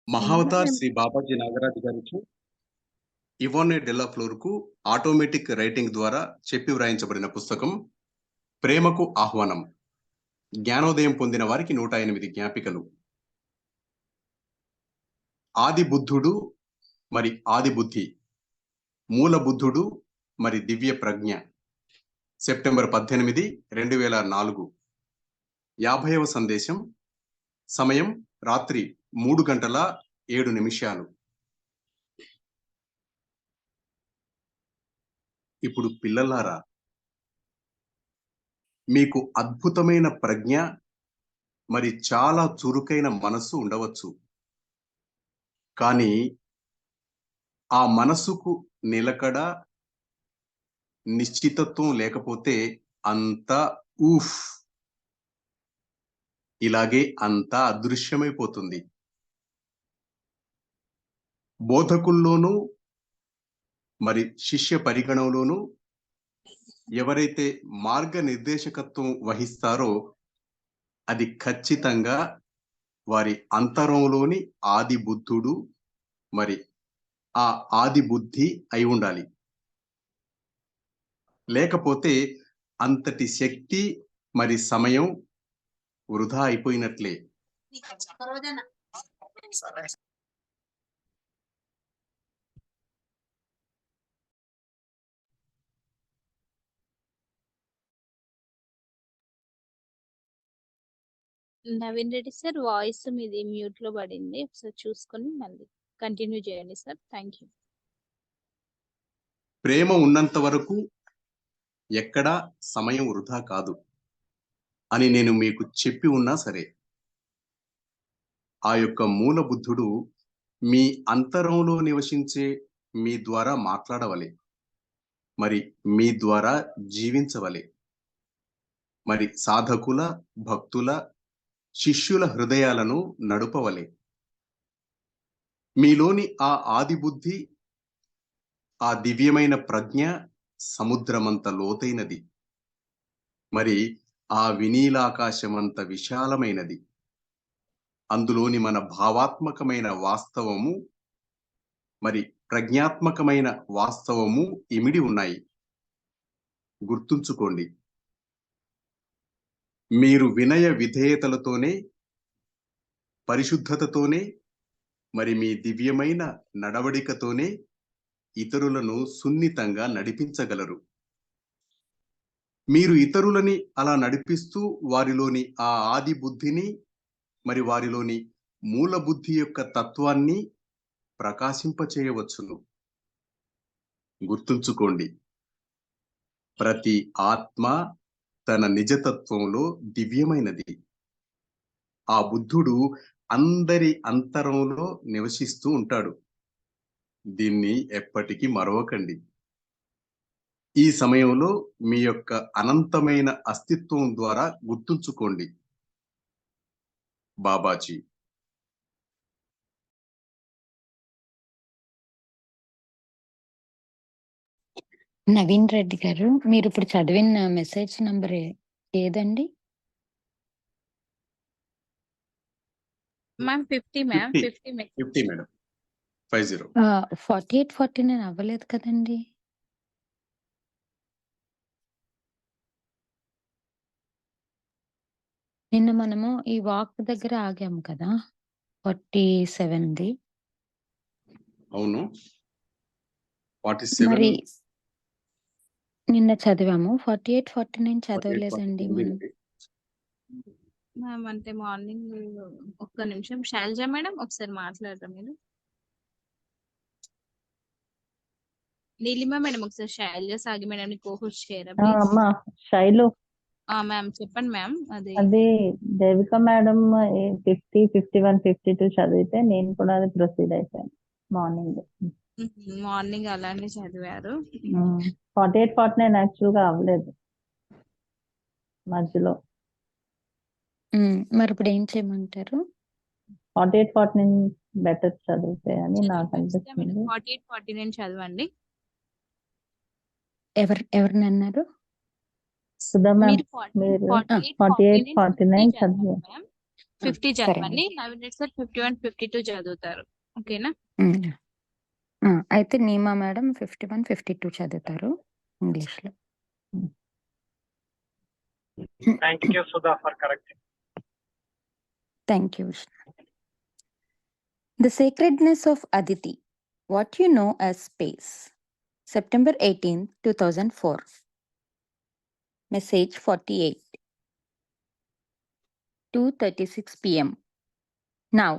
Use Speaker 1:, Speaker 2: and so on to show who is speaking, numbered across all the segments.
Speaker 1: మహావతార్ శ్రీ బాబాజీ నాగరాజు గారికి ఇవానే డెల్లా ఫ్లోర్ కు automatic writing ద్వారా చెప్పి వ్రాయించబడిన పుస్తకం ప్రేమకు ఆహ్వానం. జ్ఞానోదయం పొందిన వారికి 108 జ్ఞాపికలు. ఆది బుద్ధుడు మరి ఆది బుద్ధి, మూల బుద్ధుడు మరి దివ్య ప్రజ్ఞ. సెప్టెంబర్ 18, 2004. 50వ సందేశం. సమయం రాత్రి 3:07. ఇప్పుడు పిల్లలారా, మీకు అద్భుతమైన ప్రజ్ఞ మరి చాలా చురుకైన మనస్సు ఉండవచ్చు. కానీ ఆ మనసుకు నిలకడ, నిశ్చితత్వం లేకపోతే అంతా ఇలాగే అంతా అదృశ్యమైపోతుంది. బోధకుల్లోనూ మరి శిష్య పరిగణంలోనూ ఎవరైతే మార్గనిర్దేశకత్వం వహిస్తారో అది ఖచ్చితంగా వారి అంతరంలోని ఆది బుద్ధుడు మరి ఆ ఆది బుద్ధి అయి ఉండాలి. లేకపోతే అంతటి శక్తి మరి సమయం వృధా అయిపోయినట్లే.
Speaker 2: నవీన్ రెడ్డి సార్, వాయిస్ మీది మ్యూట్ లో పడింది, ఒకసారి చూసుకొని మళ్ళీ కంటిన్యూ చేయండి సార్. Thank you.
Speaker 1: ప్రేమ ఉన్నంత వరకు ఎక్కడా సమయం వృధా కాదు అని నేను మీకు చెప్పి ఉన్నా సరే, ఆ యొక్క మూల బుద్ధుడు మీ అంతరంలో నివసించే మీ ద్వారా మాట్లాడవలే, మరి మీ ద్వారా జీవించవలే, మరి సాధకుల, భక్తుల, శిష్యుల హృదయాలను నడుపవలే. మీలోని ఆ ఆది బుద్ధి, ఆ దివ్యమైన ప్రజ్ఞ సముద్రమంత లోతైనది, మరి ఆ వినీలాకాశమంత విశాలమైనది. అందులోని మన భావాత్మకమైన వాస్తవము మరి ప్రజ్ఞాత్మకమైన వాస్తవము ఇమిడి ఉన్నాయి. గుర్తుంచుకోండి, మీరు వినయ విధేయతలతోనే, పరిశుద్ధతతోనే, మరి మీ దివ్యమైన నడవడికతోనే ఇతరులను సున్నితంగా నడిపించగలరు. మీరు ఇతరులని అలా నడిపిస్తూ వారిలోని ఆ ఆది బుద్ధిని మరి వారిలోని మూల బుద్ధి యొక్క తత్వాన్ని ప్రకాశింపచేయవచ్చును. గుర్తుంచుకోండి, ప్రతి ఆత్మ తన నిజతత్వంలో దివ్యమైనది. ఆ బుద్ధుడు అందరి అంతరంలో నివసిస్తూ ఉంటాడు. దీన్ని ఎప్పటికీ మరవకండి. ఈ సమయంలో మీ యొక్క అనంతమైన అస్తిత్వం ద్వారా గుర్తుంచుకోండి, బాబాజీ.
Speaker 3: నవీన్ రెడ్డి గారు, మీరు ఇప్పుడు చదివిన మెసేజ్ నంబర్ ఏదండి?
Speaker 2: Ma'am 50 ma'am 50
Speaker 1: madam. 50.
Speaker 3: 48, 49 అవ్వలేదు కదండి. నిన్న మనము ఈ వాక్ దగ్గర ఆగాము కదా, 47ది.
Speaker 1: అవును, 47
Speaker 3: మరి నిన్న చదివాము. 48, 49 చదవలేదండి మనం.
Speaker 2: మ్యామ్ అంటే మార్నింగ్ ఒక్క నిమిషం, శైలజ మేడం ఒకసారి మాట్లాడరా మీరు? నీలిమా మేడం ఒకసారి శైలజ సాగి మేడం ని కోహోస్ట్ చేయరా ప్లీజ్?
Speaker 4: అమ్మా శైలు,
Speaker 2: మ్యామ్ చెప్పండి మ్యామ్.
Speaker 4: అది దేవిక మేడం 50, 51, 52 చదివితే నేను కూడా అది ప్రొసీడ్ అయిపోయాను
Speaker 2: మార్నింగ్ అలానే చదివారు.
Speaker 4: 48, 49 యాక్చువల్ గా అవ్వలేదు మధ్యలో.
Speaker 3: మరి ఇప్పుడు ఏం చేయమంటారు?
Speaker 4: 48, 49 బెటర్ చదివితే అని నాకు అనిపిస్తుంది.
Speaker 2: 48, 49 చదవండి.
Speaker 3: ఎవరిని అన్నారు?
Speaker 4: సుధా మ్యామ్, మీరు 48, 49 చదివారు.
Speaker 2: 50
Speaker 3: సరే
Speaker 2: చదవండి, నవీన్ రెడ్డి సార్ 51, 52 చదువుతారు. ఓకేనా?
Speaker 3: అయితే నీమా మేడం 51, 52 చదువుతారు ఇంగ్లీష్ లో.
Speaker 5: Thank you, Sudha, for correcting.
Speaker 3: Thank you. The sacredness of Aditi. What you know as space. September 18, 2004. Message 48. 2:36 p.m. Now,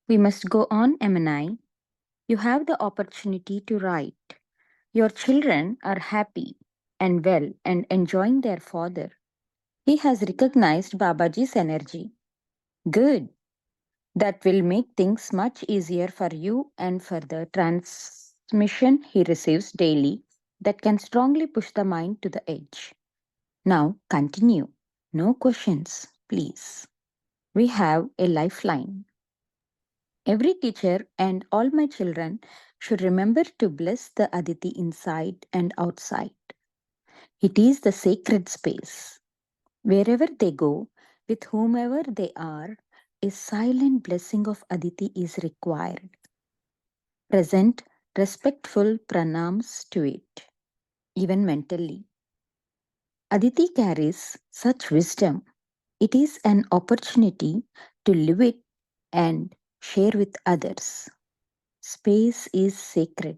Speaker 3: we must go on, Emanai. You have the opportunity to write. Your children are happy and well and enjoying their father. He has recognized Babaji's energy. Good. That will make things much easier for you and for the transmission he receives daily that can strongly push the mind to the edge. Now, continue. No questions, please. We have a lifeline. Every teacher and all my children should remember to bless the Aditi inside and outside. It is the sacred space. Wherever they go, with whomever they are, a silent blessing of Aditi is required. Present respectful pranams to it, even mentally. Aditi carries such wisdom. It is an opportunity to live it and share with others. Space is sacred.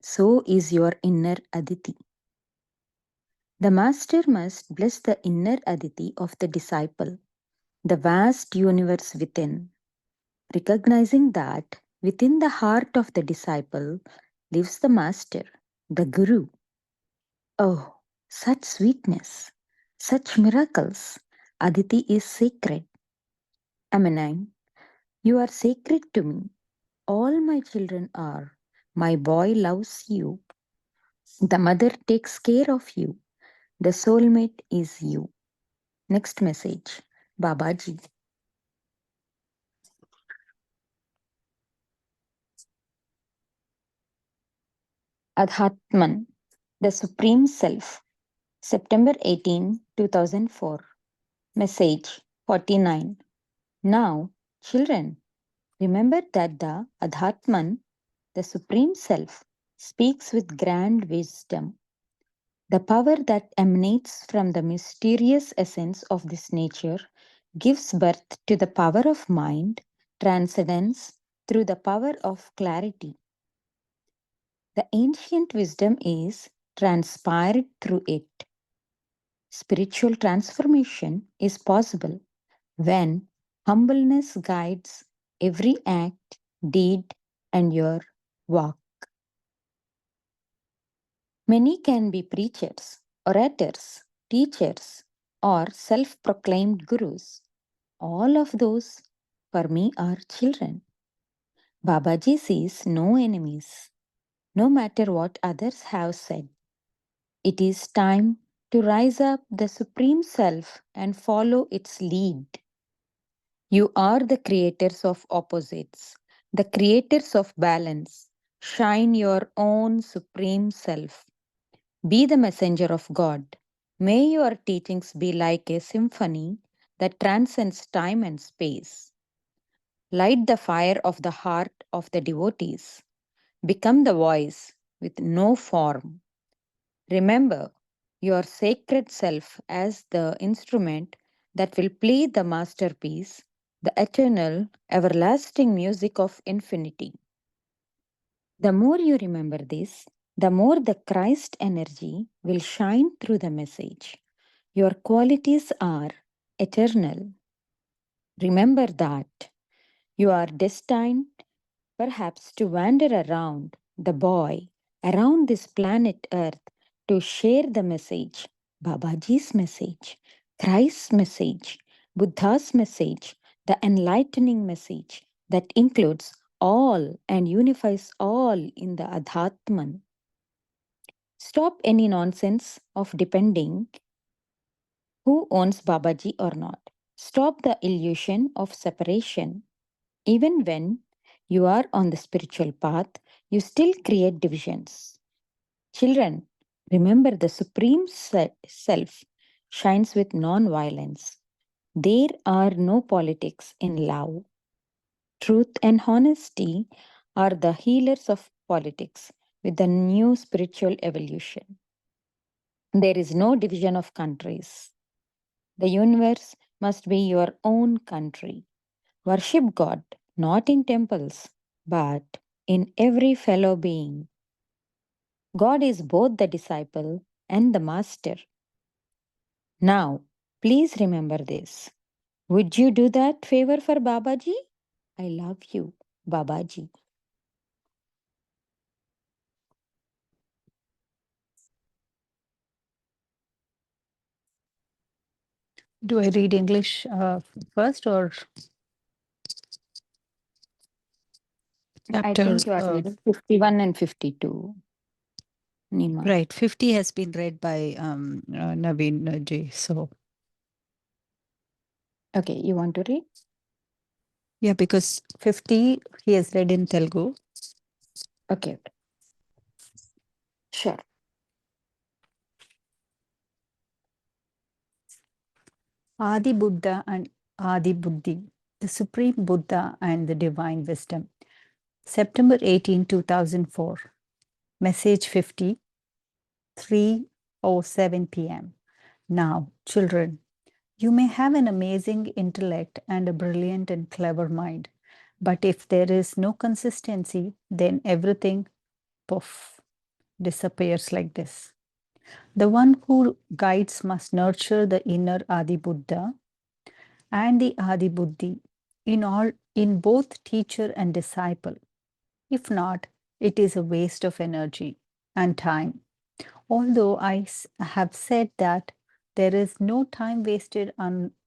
Speaker 3: So is your inner Aditi. The master must bless the inner Aditi of the disciple, the vast universe within, recognizing that within the heart of the disciple lives the master, the guru. Oh, such sweetness, such miracles. Aditi is sacred. Amanine, you are sacred to me. All my children are. My boy loves you. The mother takes care of you. The soulmate is you. Next message, Babaji. Adhatman, the Supreme Self, September 18, 2004. Message 49. Now, children, remember that the Adhatman, the Supreme Self, speaks with grand wisdom. The power that emanates from the mysterious essence of this nature gives birth to the power of mind, transcendence through the power of clarity. The ancient wisdom is transpired through it. Spiritual transformation is possible when humbleness guides every act, deed, and your walk. Many can be preachers, orators, teachers, or self proclaimed gurus. All of those for me are children. Babaji sees no enemies, no matter what others have said. It is time to rise up the Supreme Self and follow its lead. You are the creators of opposites, the creators of balance. Shine your own Supreme Self. Be the messenger of God. May your teachings be like a symphony that transcends time and space. Light the fire of the heart of the devotees. Become the voice with no form. Remember your sacred self as the instrument that will play the masterpiece, the eternal, everlasting music of infinity. The more you remember this, the more the Christ energy will shine through the message. Your qualities are eternal. Remember that you are destined perhaps to wander around the boy, around this planet Earth, to share the message, Babaji's message, Christ's message, Buddha's message, the enlightening message that includes all and unifies all in the Adhatman. Stop any nonsense of depending who owns Babaji or not. Stop the illusion of separation. Even when you are on the spiritual path, you still create divisions. Children, remember the Supreme Self shines with non-violence. There are no politics in love. Truth and honesty are the healers of politics with the new spiritual evolution. There is no division of countries. The universe must be your own country. Worship God not in temples, but in every fellow being. God is both the disciple and the master. Now, please remember this. Would you do that favor for Babaji? I love you, Babaji.
Speaker 6: Do I read English first or
Speaker 3: I
Speaker 6: chapter?
Speaker 3: think you are reading 51 and 52. Nima.
Speaker 6: Right, 50 has been read by Naveen J. So,
Speaker 3: Okay, you want to read?
Speaker 6: yeah, because 50 he has read in Telugu.
Speaker 3: Okay. Sure.
Speaker 6: Adi Buddha and Adi Buddhi, the Supreme Buddha and the Divine Wisdom. September 18, 2004. Message 50, 3:07 p.m. Now, children, you may have an amazing intellect and a brilliant and clever mind, but if there is no consistency, then everything, poof, disappears like this. The one who guides must nurture the inner Adi Buddha and the Adi Buddhi in both teacher and disciple. If not, it is a waste of energy and time. Although I have said that there is no time wasted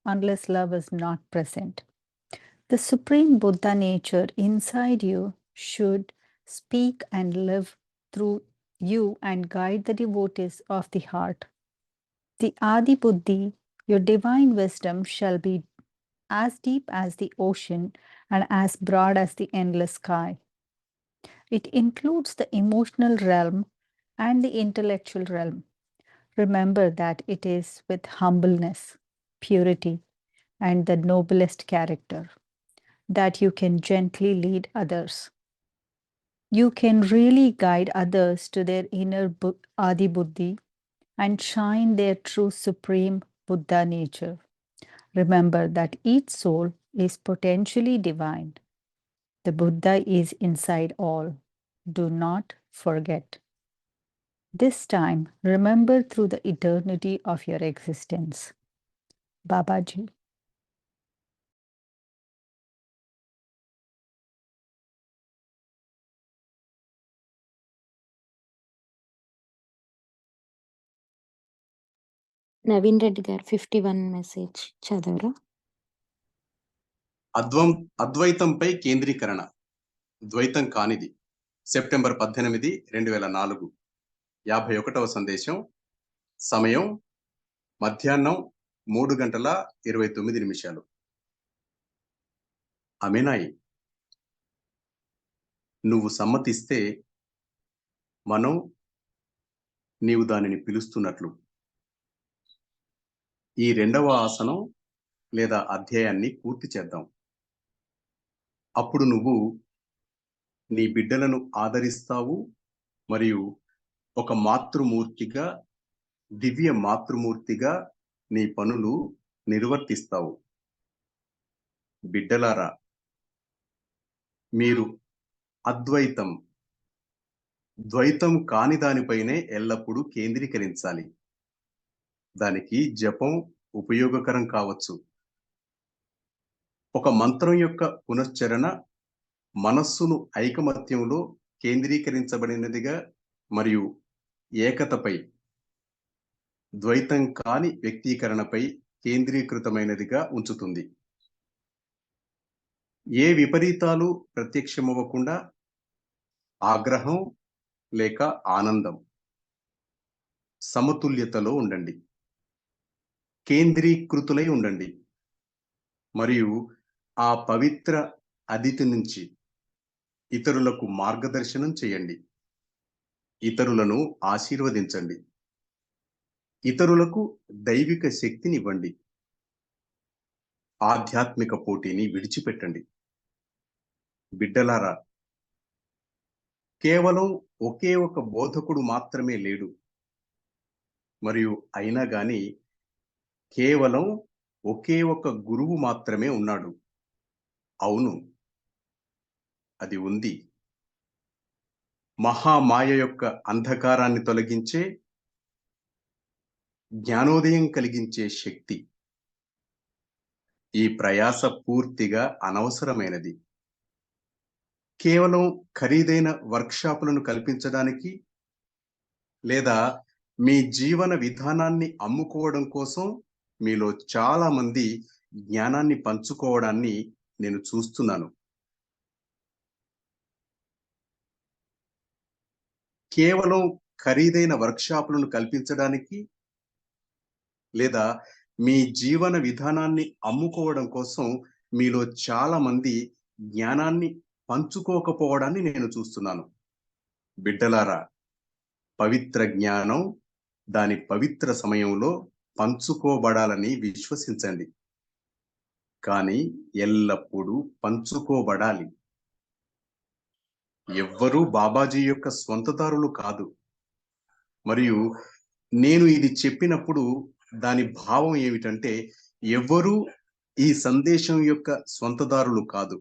Speaker 6: unless love is not present. The Supreme Buddha nature inside you should speak and live through you and guide the devotees of the heart. The Adi Buddhi, your divine wisdom, shall be as deep as the ocean and as broad as the endless sky. It includes the emotional realm and the intellectual realm. Remember that it is with humbleness, purity, and the noblest character that you can gently lead others. You can really guide others to their inner Adi Buddhi and shine their true supreme Buddha nature. Remember that each soul is potentially divine. The Buddha is inside all. Do not forget. This time, remember through the eternity of your existence. Babaji.
Speaker 3: Naveen Reddy గారు 51 message చదవరా?
Speaker 1: అద్వైతంపై కేంద్రీకరణ, ద్వైతం కానిది. September 18, 2004. 51వ సందేశం. సమయం మధ్యాహ్నం 3:29. అమినాయి, నువ్వు సమ్మతిస్తే మనం నీవు దానిని పిలుస్తున్నట్లు ఈ 2వ ఆసనం లేదా అధ్యాయాన్ని పూర్తి చేద్దాం. అప్పుడు నువ్వు నీ బిడ్డలను ఆదరిస్తావు మరియు ఒక మాతృమూర్తిగా, దివ్య మాతృమూర్తిగా నీ పనులు నిర్వర్తిస్తావు. బిడ్డలారా, మీరు అద్వైతం, ద్వైతం కాని దానిపైనే ఎల్లప్పుడూ కేంద్రీకరించాలి. దానికి జపం ఉపయోగకరం కావచ్చు. ఒక మంత్రం యొక్క పునశ్చరణ మనస్సును ఐకమత్యంలో కేంద్రీకరించబడినదిగా మరియు ఏకతపై, ద్వైతం కాని వ్యక్తీకరణపై కేంద్రీకృతమైనదిగా ఉంచుతుంది. ఏ విపరీతాలు ప్రత్యక్షమవ్వకుండా ఆగ్రహం లేక ఆనందం, సమతుల్యతలో ఉండండి. కేంద్రీకృతులై ఉండండి మరియు ఆ పవిత్ర అదితి నుంచి ఇతరులకు మార్గదర్శనం చేయండి. ఇతరులను ఆశీర్వదించండి. ఇతరులకు దైవిక శక్తినివ్వండి. ఆధ్యాత్మిక పోటీని విడిచిపెట్టండి. బిడ్డలారా, కేవలం ఒకే ఒక బోధకుడు మాత్రమే లేడు. మరియు అయినా గాని కేవలం ఒకే ఒక గురువు మాత్రమే ఉన్నాడు. అవును, అది ఉంది. మహామాయ యొక్క అంధకారాన్ని తొలగించే, జ్ఞానోదయం కలిగించే శక్తి. ఈ ప్రయాస పూర్తిగా అనవసరమైనది. కేవలం ఖరీదైన వర్క్షాపులను కల్పించడానికి లేదా మీ జీవన విధానాన్ని అమ్ముకోవడం కోసం మీలో చాలా మంది జ్ఞానాన్ని పంచుకోవడాన్ని నేను చూస్తున్నాను. కేవలం ఖరీదైన వర్క్షాపులను కల్పించడానికి లేదా మీ జీవన విధానాన్ని అమ్ముకోవడం కోసం మీలో చాలా మంది జ్ఞానాన్ని పంచుకోకపోవడాన్ని నేను చూస్తున్నాను. బిడ్డలారా, పవిత్ర జ్ఞానం దాని పవిత్ర సమయంలో పంచుకోబడాలని విశ్వసించండి. కానీ ఎల్లప్పుడూ పంచుకోబడాలి. ఎవ్వరూ బాబాజీ యొక్క స్వంతదారులు కాదు. మరియు నేను ఇది చెప్పినప్పుడు దాని భావం ఏమిటంటే, ఎవ్వరూ ఈ సందేశం యొక్క స్వంతదారులు కాదు.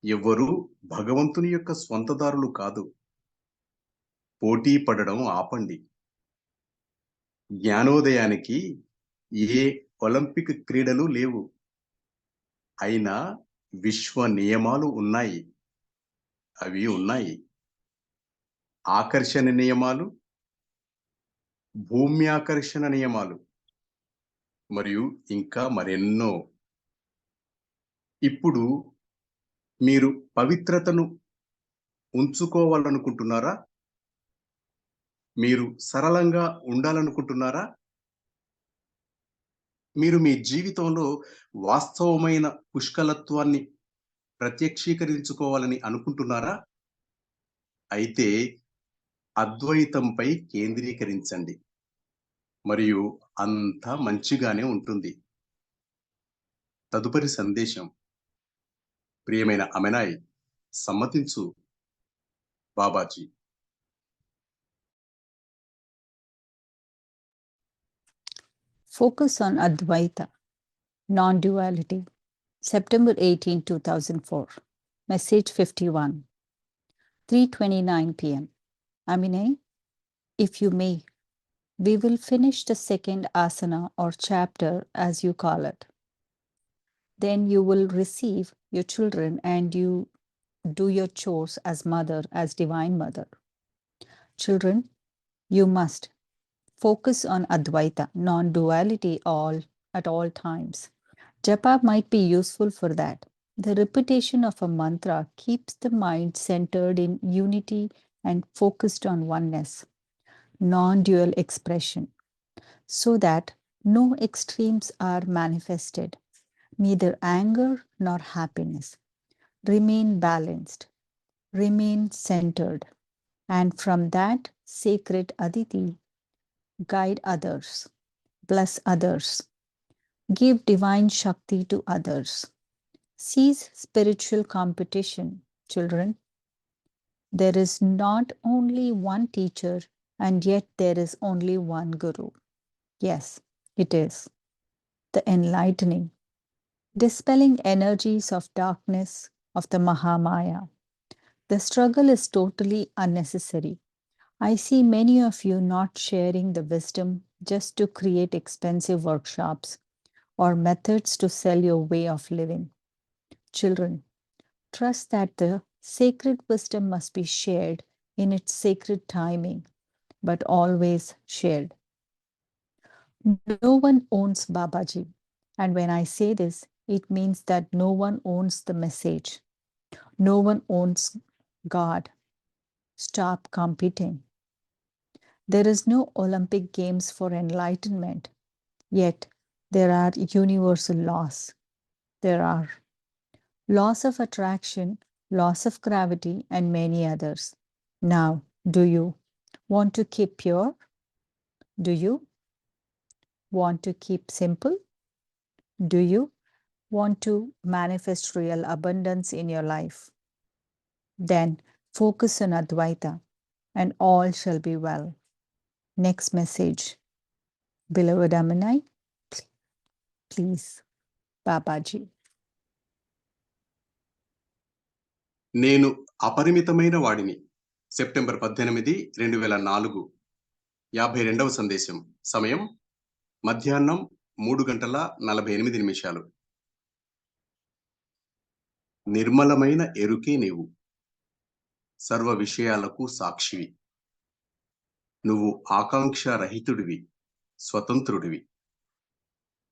Speaker 1: ఎవ్వరూ భగవంతుని యొక్క స్వంతదారులు కాదు. పోటీ పడడం ఆపండి. జ్ఞానోదయానికి ఏ ఒలింపిక్ క్రీడలు లేవు. అయినా విశ్వ నియమాలు ఉన్నాయి. అవి ఉన్నాయి. ఆకర్షణ నియమాలు, భూమి ఆకర్షణ నియమాలు మరియు ఇంకా మరెన్నో. ఇప్పుడు మీరు పవిత్రతను ఉంచుకోవాలనుకుంటున్నారా? మీరు సరళంగా ఉండాలనుకుంటున్నారా? మీరు మీ జీవితంలో వాస్తవమైన పుష్కలత్వాన్ని ప్రత్యక్షీకరించుకోవాలని అనుకుంటున్నారా? అయితే అద్వైతంపై కేంద్రీకరించండి మరియు అంతా మంచిగానే ఉంటుంది. తదుపరి సందేశం. ప్రియమైన అమెనాయ్, సమ్మతించు Babaji.
Speaker 6: Focus on Advaita, non-duality. September 18, 2004. Message 51. 3:29 p.m. Aminai, if you may, we will finish the second asana or chapter as you call it. Then you will receive your children and you do your chores as mother, as Divine Mother. Children, you must focus on Advaita, non-duality at all times. Japa might be useful for that. The repetition of a mantra keeps the mind centered in unity and focused on oneness, non-dual expression, so that no extremes are manifested, neither anger nor happiness. Remain balanced, remain centered, and from that sacred Aditi, guide others, bless others, give divine Shakti to others. Cease spiritual competition, children. There is not only one teacher, and yet there is only one Guru. Yes, it is. The enlightening, dispelling energies of darkness of the Mahamaya. The struggle is totally unnecessary. I see many of you not sharing the wisdom just to create expensive workshops or methods to sell your way of living. Children, trust that the sacred wisdom must be shared in its sacred timing, but always shared. No one owns Babaji. And when I say this, it means that no one owns the message. No one owns God. Stop competing. There is no Olympic Games for enlightenment, yet there are universal laws. There are laws of attraction, laws of gravity, and many others. Now, do you want to keep pure? Do you want to keep simple? Do you want to manifest real abundance in your life, then focus on Advaita and all shall be well. Next message. Beloved Amanai, please, Babaji.
Speaker 1: నేను అపరిమితమైన వాడిని. September 18, 2004. 52వ సందేశం. సమయం మధ్యాహ్నం 3:48. నిర్మలమైన ఎరుకే నీవు, సర్వ విషయాలకు సాక్షివి. నువ్వు ఆకాంక్ష రహితుడివి, స్వతంత్రుడివి.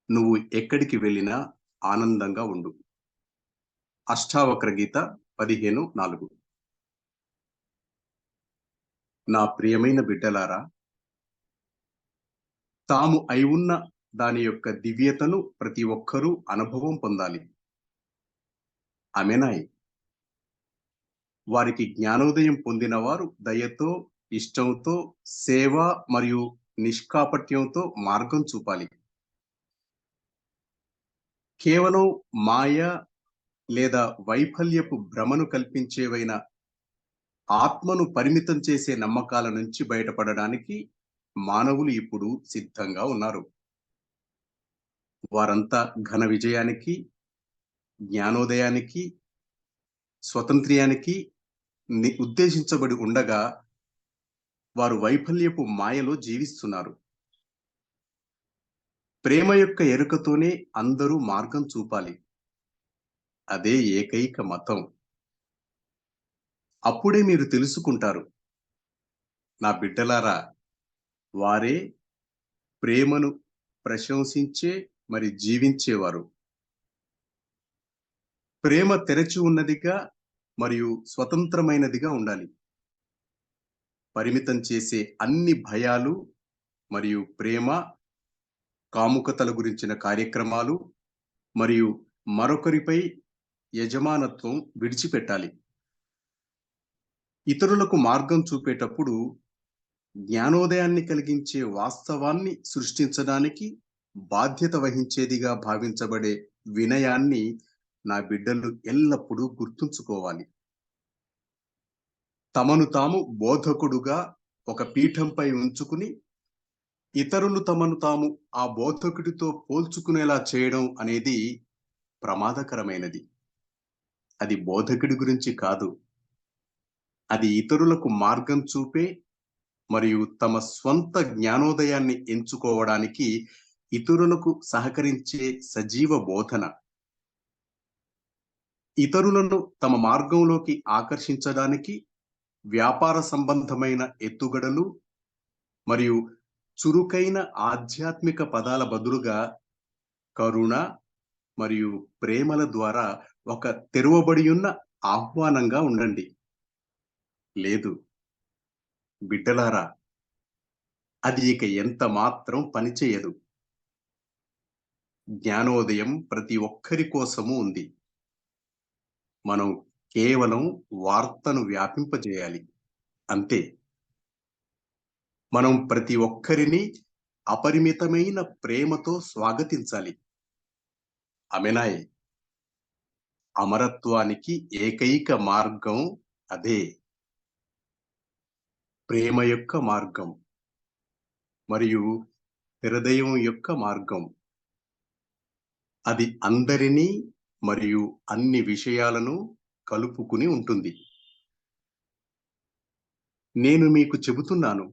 Speaker 1: నువ్వు ఎక్కడికి వెళ్ళినా ఆనందంగా ఉండు. అష్టావక్ర గీత 15:4. నా ప్రియమైన బిడ్డలారా, తాము అయి ఉన్న దాని యొక్క దివ్యతను ప్రతి ఒక్కరూ అనుభవం పొందాలి. ఆమేనాయ్. వారికి జ్ఞానోదయం పొందిన వారు దయతో, ఇష్టంతో, సేవ మరియు నిష్కాపట్యంతో మార్గం చూపాలి. కేవలం మాయ లేదా వైఫల్యపు భ్రమను కల్పించేవైన ఆత్మను పరిమితం చేసే నమ్మకాల నుంచి బయటపడడానికి మానవులు ఇప్పుడు సిద్ధంగా ఉన్నారు. వారంతా ఘన విజయానికి, జ్ఞానోదయానికి, స్వతంత్ర్యానికి ఉద్దేశించబడి ఉండగా వారు వైఫల్యపు మాయలో జీవిస్తున్నారు. ప్రేమ యొక్క ఎరుకతోనే అందరూ మార్గం చూపాలి. అదే ఏకైక మతం. అప్పుడే మీరు తెలుసుకుంటారు, నా బిడ్డలారా, వారే ప్రేమను ప్రశంసించే మరి జీవించేవారు. ప్రేమ తెరచి ఉన్నదిగా మరియు స్వతంత్రమైనదిగా ఉండాలి. పరిమితం చేసే అన్ని భయాలు మరియు ప్రేమ, కాముకతల గురించిన కార్యక్రమాలు మరియు మరొకరిపై యజమానత్వం విడిచిపెట్టాలి. ఇతరులకు మార్గం చూపేటప్పుడు జ్ఞానోదయాన్ని కలిగించే వాస్తవాన్ని సృష్టించడానికి బాధ్యత వహించేదిగా భావించబడే వినయాన్ని నా బిడ్డలు ఎల్లప్పుడూ గుర్తుంచుకోవాలి. తమను తాము బోధకుడుగా ఒక పీఠంపై ఉంచుకుని ఇతరులు తమను తాము ఆ బోధకుడితో పోల్చుకునేలా చేయడం అనేది ప్రమాదకరమైనది. అది బోధకుడి గురించి కాదు. అది ఇతరులకు మార్గం చూపే మరియు తమ స్వంత జ్ఞానోదయాన్ని ఎంచుకోవడానికి ఇతరులకు సహకరించే సజీవ బోధన. ఇతరులను తమ మార్గంలోకి ఆకర్షించడానికి వ్యాపార సంబంధమైన ఎత్తుగడలు మరియు చురుకైన ఆధ్యాత్మిక పదాల బదులుగా కరుణ మరియు ప్రేమల ద్వారా ఒక తెరవబడి ఉన్న ఆహ్వానంగా ఉండండి. లేదు బిడ్డలారా, అది ఇక ఎంత మాత్రం పనిచేయదు. జ్ఞానోదయం ప్రతి ఒక్కరి కోసము ఉంది. మనం కేవలం వార్తను వ్యాపింపజేయాలి, అంతే. మనం ప్రతి ఒక్కరిని అపరిమితమైన ప్రేమతో స్వాగతించాలి. ఆమేనాయ్. అమరత్వానికి ఏకైక మార్గం అదే, ప్రేమ యొక్క మార్గం మరియు హృదయం యొక్క మార్గం. అది అందరినీ మరియు అన్ని విషయాలను కలుపుకుని ఉంటుంది. నేను మీకు చెబుతున్నాను,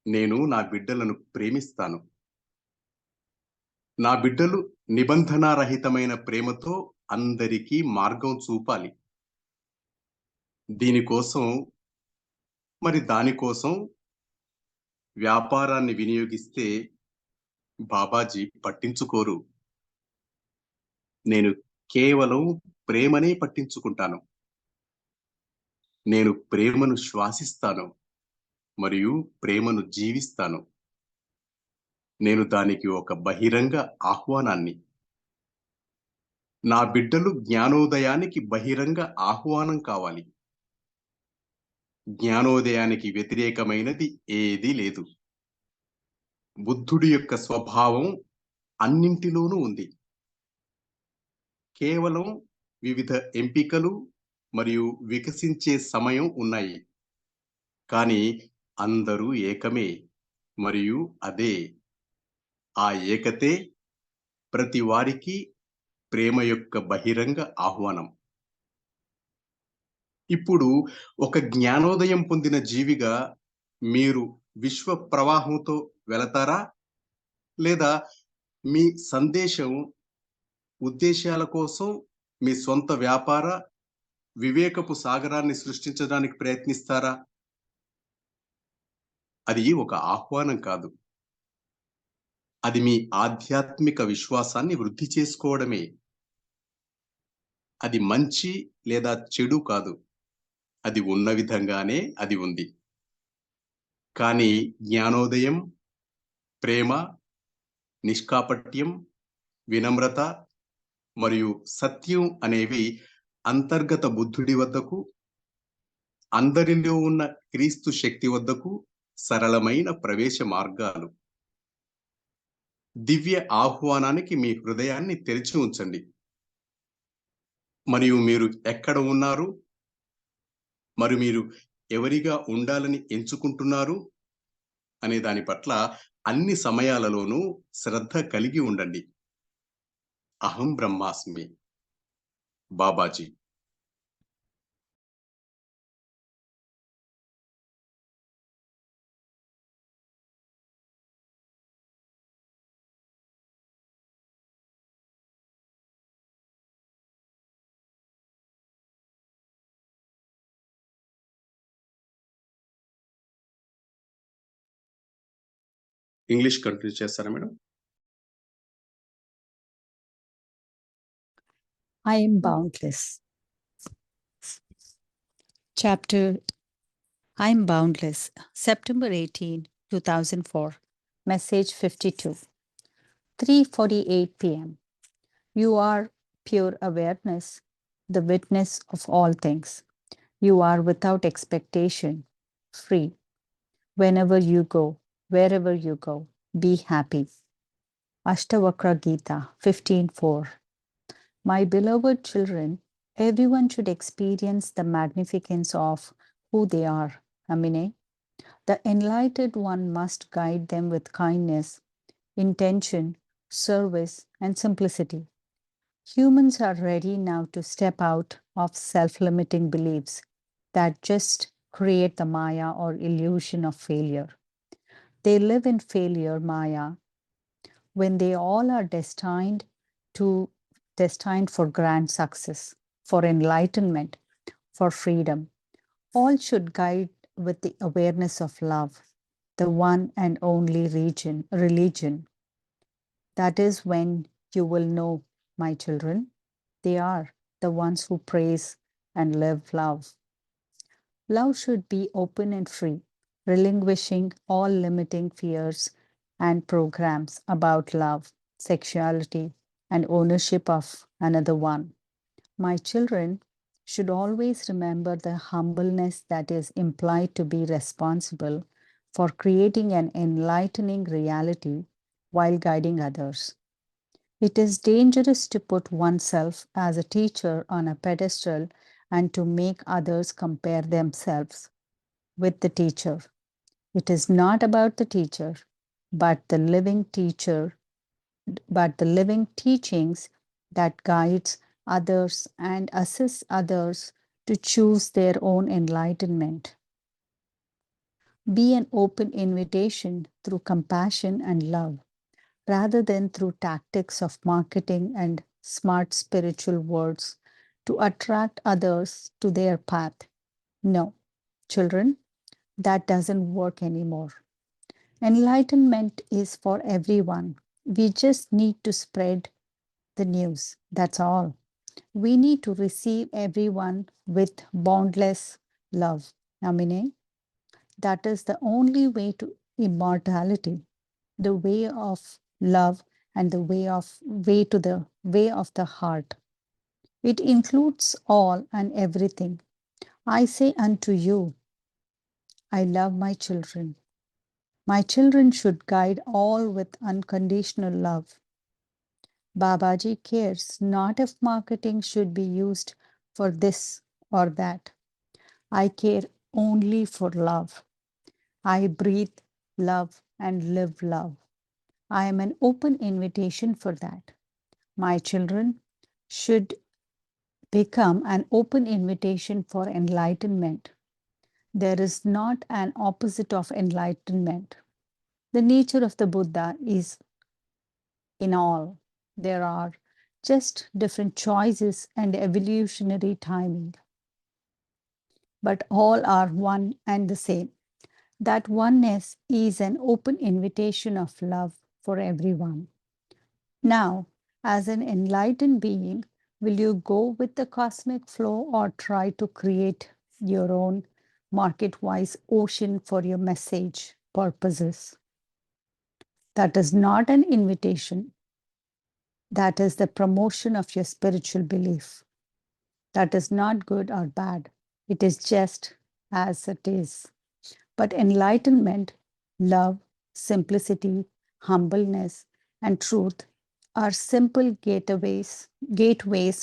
Speaker 1: నేను నా బిడ్డలను ప్రేమిస్తాను. నా బిడ్డలు నిబంధనారహితమైన ప్రేమతో అందరికీ మార్గం చూపాలి. దానికోసం వ్యాపారాన్ని వినియోగిస్తే బాబాజీ పట్టించుకోరు. నేను కేవలం ప్రేమనే పట్టించుకుంటాను. నేను ప్రేమను శ్వాసిస్తాను మరియు ప్రేమను జీవిస్తాను. నేను దానికి ఒక బహిరంగ ఆహ్వానాన్ని. నా బిడ్డలు జ్ఞానోదయానికి బహిరంగ ఆహ్వానం కావాలి. జ్ఞానోదయానికి వ్యతిరేకమైనది ఏదీ లేదు. బుద్ధుడి యొక్క స్వభావం అన్నింటిలోనూ ఉంది. కేవలం వివిధ ఎంపికలు మరియు వికసించే సమయం ఉన్నాయి. కానీ అందరూ ఏకమే మరియు అదే ఆ ఏకతే ప్రతి వారికి ప్రేమ యొక్క బహిరంగ ఆహ్వానం. ఇప్పుడు ఒక జ్ఞానోదయం పొందిన జీవిగా మీరు విశ్వ ప్రవాహంతో వెళతారా? లేదా మీ సందేశం ఉద్దేశాల కోసం మీ సొంత వ్యాపార వివేకపు సాగరాన్ని సృష్టించడానికి ప్రయత్నిస్తారా? అది ఒక ఆహ్వానం కాదు. అది మీ ఆధ్యాత్మిక విశ్వాసాన్ని వృద్ధి చేసుకోవడమే. అది మంచి లేదా చెడు కాదు. అది ఉన్న విధంగానే అది ఉంది. కానీ జ్ఞానోదయం, ప్రేమ, నిష్కాపట్యం, వినమ్రత మరియు సత్యం అనేవి అంతర్గత బుద్ధుడి వద్దకు, అందరిలో ఉన్న క్రీస్తు శక్తి వద్దకు సరళమైన ప్రవేశ మార్గాలు. దివ్య ఆహ్వానానికి మీ హృదయాన్ని తెరిచి ఉంచండి. మరియు మీరు ఎక్కడ ఉన్నారు? మరి మీరు ఎవరిగా ఉండాలని ఎంచుకుంటున్నారు అనే దాని పట్ల అన్ని సమయాలలోనూ శ్రద్ధ కలిగి ఉండండి. అహం బ్రహ్మాస్మి. బాబాజీ. ఇంగ్లీష్ కంటిన్యూ చేస్తారా madam?
Speaker 6: I am boundless. Chapter I am boundless. September 18, 2004. Message 52. 3:48 p.m. You are pure awareness, the witness of all things. You are without expectation, free. Whenever you go, wherever you go, be happy. Ashtavakra Gita 15:4. My beloved children, everyone should experience the magnificence of who they are. Amine. The enlightened one must guide them with kindness, intention, service, and simplicity. Humans are ready now to step out of self-limiting beliefs that just create the Maya or illusion of failure. They live in failure Maya when they all are destined for grand success, for enlightenment, for freedom. All should guide with the awareness of love, the one and only religion. That is when you will know, my children, they are the ones who praise and live love. Love should be open and free, relinquishing all limiting fears and programs about love, sexuality, and ownership of another one. My children should always remember the humbleness that is implied to be responsible for creating an enlightening reality while guiding others. It is dangerous to put oneself as a teacher on a pedestal and to make others compare themselves with the teacher. It is not about the teacher, but the living teachings that guides others and assists others to choose their own enlightenment. Be an open invitation through compassion and love, rather than through tactics of marketing and smart spiritual words to attract others to their path. No, children, that doesn't work anymore. Enlightenment is for everyone. We just need to spread the news. That's all. We need to receive everyone with boundless love. Amine. That is the only way to immortality, the way of love and the way to the way of the heart. It includes all and everything. I say unto you, I love my children. My children should guide all with unconditional love. Babaji cares not if marketing should be used for this or that. I care only for love. I breathe love and live love. I am an open invitation for that. My children should become an open invitation for enlightenment. There is not an opposite of enlightenment. The nature of the Buddha is in all. There are just different choices and evolutionary timing, but all are one and the same. That oneness is an open invitation of love for everyone. Now, as an enlightened being, will you go with the cosmic flow or try to create your own market-wise ocean for your message purposes? That is not an invitation. That is the promotion of your spiritual belief. That is not good or bad. It is just as it is. But enlightenment, love, simplicity, humbleness, and truth are simple gateways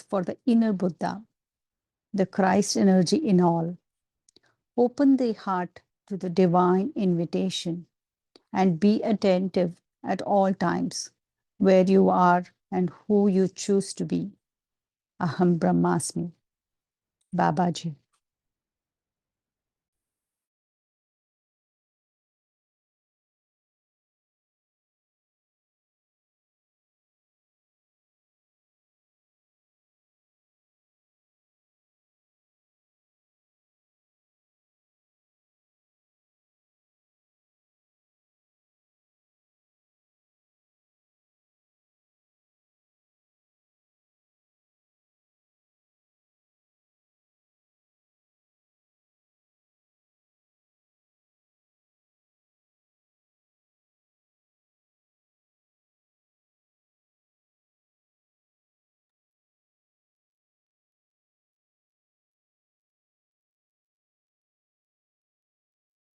Speaker 6: for the inner Buddha, the Christ energy in all. Open the heart to the divine invitation and be attentive at all times where you are and who you choose to be. Aham Brahmasmi. Babaji.